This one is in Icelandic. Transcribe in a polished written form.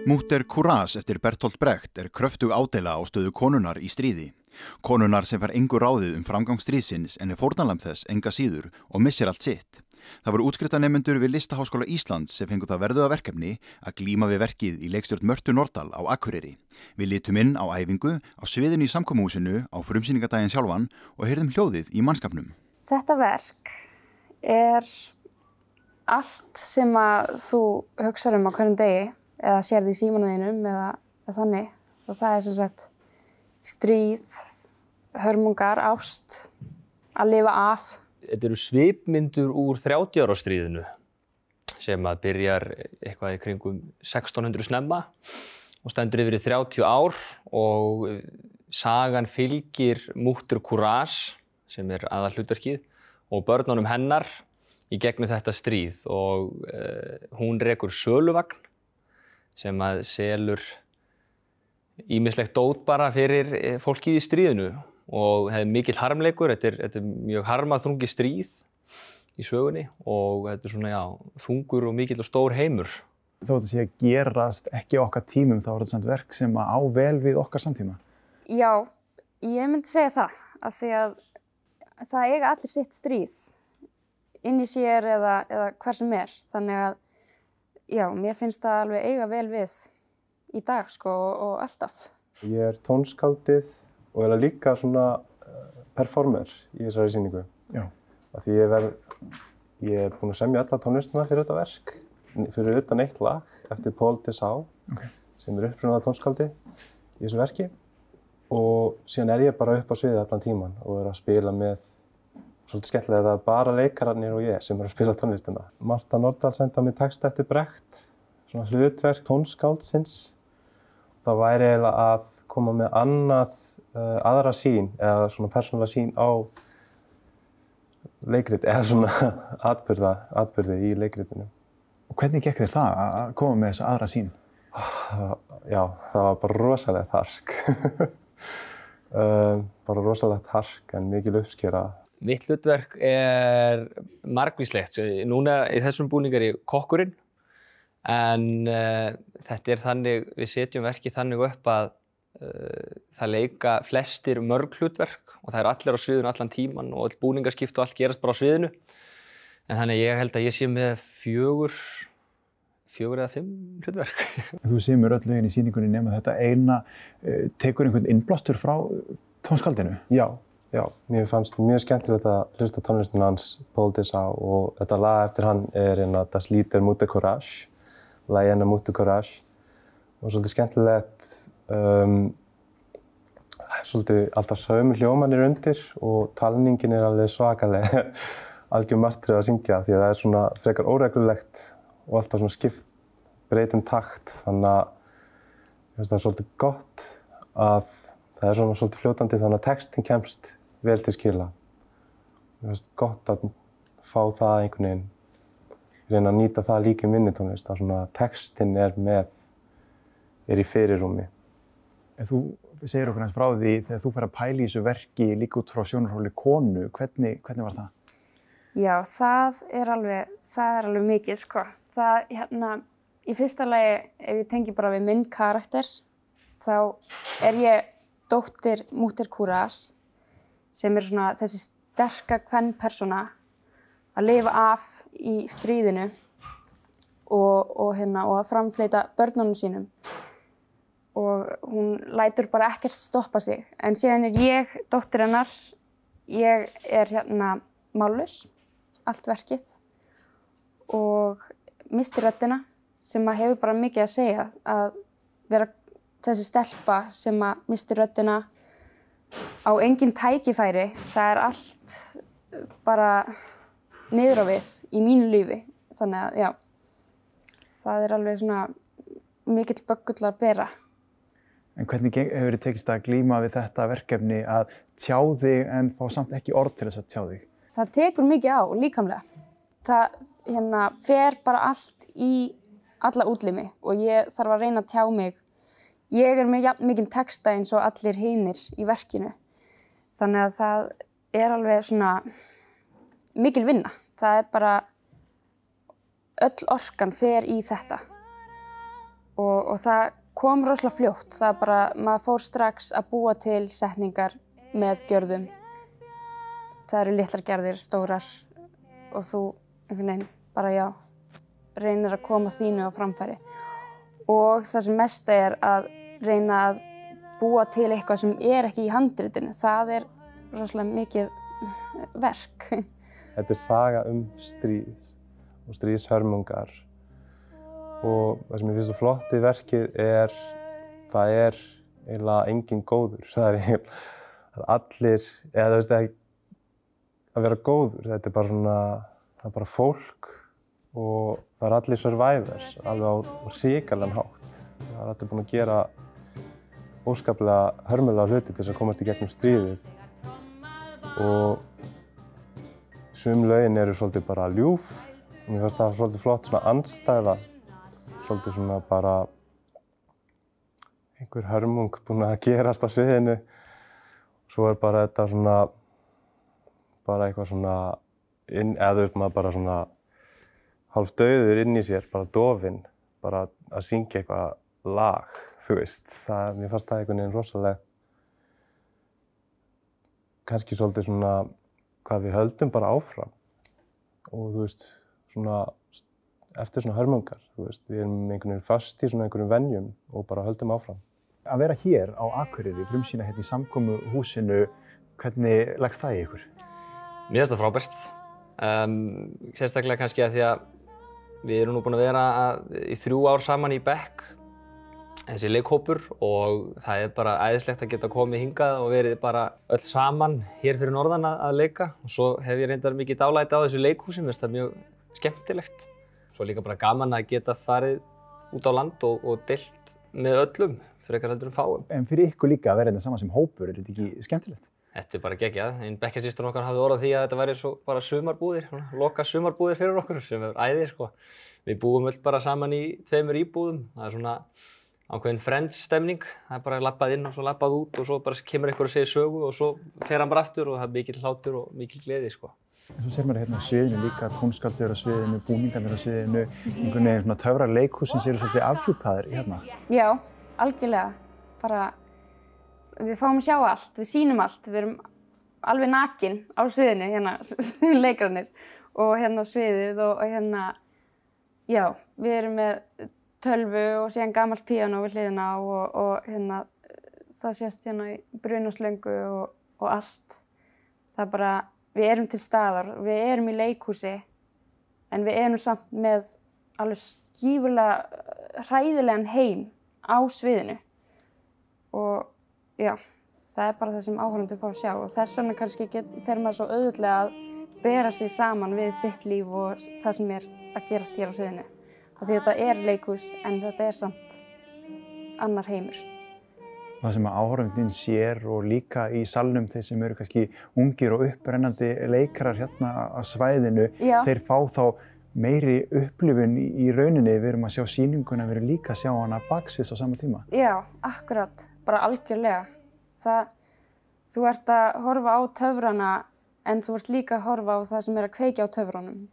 Mutter Courage eftir Bertolt Brecht kröftug ádeila á stöðu konunnar í stríði. Konunnar sem fær engu ráðið framgang stríðsins en fórnarlamb þess enga síður og missir allt sitt. Það voru útskriftarnemendur við Listaháskóla Íslands sem fengu það verðuga verkefni að glíma við verkið í leikstjórn Mörtu Nordal á Akureyri. Við litum inn á æfingu á sviðinu í samkomuhúsinu á frumsýningadaginn sjálfan og heyrðum hljóðið í mannskapnum. Þetta verk allt sem að þú hugsar á hverjum degi eða sérð í símanum eða þannig. Og það sem sagt stríð, hörmungar, ást, að lifa af. Þetta eru svipmyndur úr 30 ára stríðinu sem að byrjar eitthvað í kringum 1600 snemma og stendur yfir í 30 ár og sagan fylgir Mutter Courage sem aðalhlutverkið og börnunum hennar í gegnum þetta stríð og hún rekur söluvagn sem að selur ýmislegt dót bara fyrir fólkið í stríðinu og hefði mikill harmleikur, þetta er mjög harmaþrungið stríð í sögunni og þetta er svona, þungur og mikill og stór heimur. Þó þetta sé að gerast ekki á okkar tímum, þá er þetta samt verk sem á vel við okkar samtíma. Já, ég myndi segja það, af því að það eiga allir sitt stríð inn í sér eða hver sem þannig að já, mér finnst það alveg eiga vel við í dag og alltaf. Ég tónskáldið og líka svona performer í þessari sýningu. Já. Af því ég búinn að semja alla tónlistina fyrir þetta verk, fyrir utan eitt lag eftir Paul Dessau, sem upprunalega tónskáldið í þessu verki. Og síðan ég bara upp á sviði allan tíman og að spila með svolítið skemmtilega það bara leikararnir og ég sem að spila tónlistina. Marta Nordal sendi á mig texta eftir Brecht, svona hlutverk tónskáldsins. Það væri eiginlega að koma með aðra sýn eða svona persónulega sýn á leikrit eða svona atburði í leikritinu. Og hvernig gekk þér það að koma með þessa aðra sýn? Já, það var bara rosalegt hark. Bara rosalegt hark en mikil uppskera. Mitt hlutverk margvíslegt. Núna í þessum búning ég kokkurinn, en þetta þannig, við setjum verkið þannig upp að það leika flestir mörg hlutverk og það allir á sviðinu allan tíman og öll búningaskipt og allt gerast bara á sviðinu. En þannig ég held að ég sé með 4 eða 5 hlutverk. Þú semur öll lögin í sýningunni nema þetta eina, tekur einhvern innblástur frá tónskáldinu? Já, mér fannst mjög skemmtilegt að hlusta á tónlistina hans Paul Dessau og þetta lag eftir hann Das Lied der Mutter Courage, lagið Mutter Courage. Og svolítið skemmtilegt, svolítið alltaf sömu hljómanir undir og talningin alveg svakaleg, algjör martröð að syngja því að það svona frekar óreglulegt og alltaf svona breytum takt, þannig að ég finnst það svolítið gott að það svona svolítið fljótandi þannig að textin kemst vel til skila. Mér finnst gott að fá það einhvern veginn, reyna að nýta það líka í minni tónlist, að svona textin í fyrirrúmi. Ef þú segir okkur frá því þegar þú fer að pæla í þessu verki líka út frá sjónarhóli konu, hvernig var það? Já, það alveg mikið, sko. Það, í fyrsta lagi, ef ég tengi bara við minn karakter, þá ég dóttir Mutter Courage, sem svona þessi sterka kvenpersóna að lifa af í stríðinu og að framfleyta börnunum sínum. Og hún lætur bara ekkert stoppa sig. En síðan ég dóttir hennar, ég mállaus, allt verkið, og missti röddina, sem hefur bara mikið að segja, að vera þessi stelpa sem missti röddina á engin tækifæri, það allt bara niður á við í mínu lífi. Þannig að, já, það alveg svona mikill böggull að bera. En hvernig hefur þið tekist að glíma við þetta verkefni að tjá þig en fá samt ekki orð til þess að tjá þig? Það tekur mikið á, líkamlega. Það fer bara allt í alla útlimi og ég þarf að reyna að tjá mig. Ég með jafn mikinn texta eins og allir hinir í verkinu. Þannig að það alveg svona mikil vinna. Það bara, öll orkan fer í þetta. og það kom rosalega fljótt. Það bara, maður fór strax að búa til setningar með gjörðum. Það eru litlar gerðir, stórar og þú einhvern veginn bara já, reynir að koma þínu á framfæri. Og það sem mesta er að reyna að búa til eitthvað sem er ekki í handritinu. Það er rosalega mikið verk. Þetta er saga stríð og stríðshörmungar. Og það sem ég finnst svo flott í verkið það er eiginlega enginn góður. Það er allir, eða þú veist ekki, að vera góður. Þetta er bara svona, það er bara fólk og það er allir survivors, alveg á hrikalegan hátt. Það er allir búin að gera óskaplega hörmulega hluti til þess að komast í gegnum stríðið. Og sum lögin eru svolítið bara ljúf. Og mér finnst það svolítið flott svona andstæða. Svolítið svona bara einhver hörmung búin að gerast á sviðinu. Svo er bara þetta svona, bara eitthvað svona, eða þú veist maður bara svona hálf dauður inn í sér, bara dofinn, bara að syngja eitthvað lag, þú veist. Mér fannst það einhvern veginn rosalega, kannski svolítið svona hvað við höldum bara áfram. Og þú veist, svona eftir svona hörmungar, þú veist, við erum einhvern veginn fast í svona einhverjum venjum og bara höldum áfram. Að vera hér á Akureyri, frumsýna hérna í samkomuhúsinu, hvernig leggst það í ykkur? Mér finnst það frábært. Sérstaklega kannski að því að við erum nú búin að vera í 3 ár saman í bekk, þessi leikhópur, og það er bara æðislegt að geta komið hingað og verið bara öll saman hér fyrir norðan að leika. Og svo hef ég reyndar mikið dálæti á þessu leikhúsi, mér finnst það mjög skemmtilegt. Svo líka bara gaman að geta farið út á land og deilt með öllum, frekar heldur fáum. En fyrir ykkur líka að vera hérna saman sem hópur, er þetta ekki skemmtilegt? Þetta er bara geggjað. Einn bekkjarsystir okkar hafði orð á því að þetta væri svo bara sumarbúðir, loka sumarbúðir fyrir okkur, sem er æði, sko. Við búum öll bara saman í 2 íbúðum. Það er svona ákveðin friends-stemning. Það er bara labbað inn og svo labbað út og svo bara kemur einhver og segir sögu og svo fer hann bara aftur og það er mikill hlátur og mikill gleði, sko. En svo sér maður hérna á sviðinu líka, tónskáldið á sviðinu, búningarnir á sviðinu, einhvern veginn svona töfrar leikhúsins eru svolítið afhjúpaðir hérna. Já, algjörlega. Bara við fáum að sjá allt, við sýnum allt, við erum alveg nakin á sviðinu, hérna, leikararnir og hérna sviðið og hérna, já, við erum með tölvu og síðan gamalt píanó við hliðina og hérna, það sést hérna í brunaslöngu og allt. Það er bara, við erum til staðar, við erum í leikhúsi, en við erum samt með alveg skífulega hræðilegan heim á sviðinu. Og já, það er bara það sem áhorfendur fá að sjá og þess vegna kannski fer maður svo auðvitað að bera sig saman við sitt líf og það sem er að gerast hér á sviðinu. Af því þetta er leikhús en þetta er samt annar heimur. Það sem áhorfandinn sér og líka í salnum þeir sem eru kannski ungir og upprennandi leikarar hérna á svæðinu, þeir fá þá meiri upplifun í rauninni. Við erum að sjá sýninguna, við erum líka að sjá hana baksviðs á sama tíma. Já, akkurat. Bara algjörlega. Þú ert að horfa á töfrana en þú ert líka að horfa á það sem er að kveikja á töfrunum.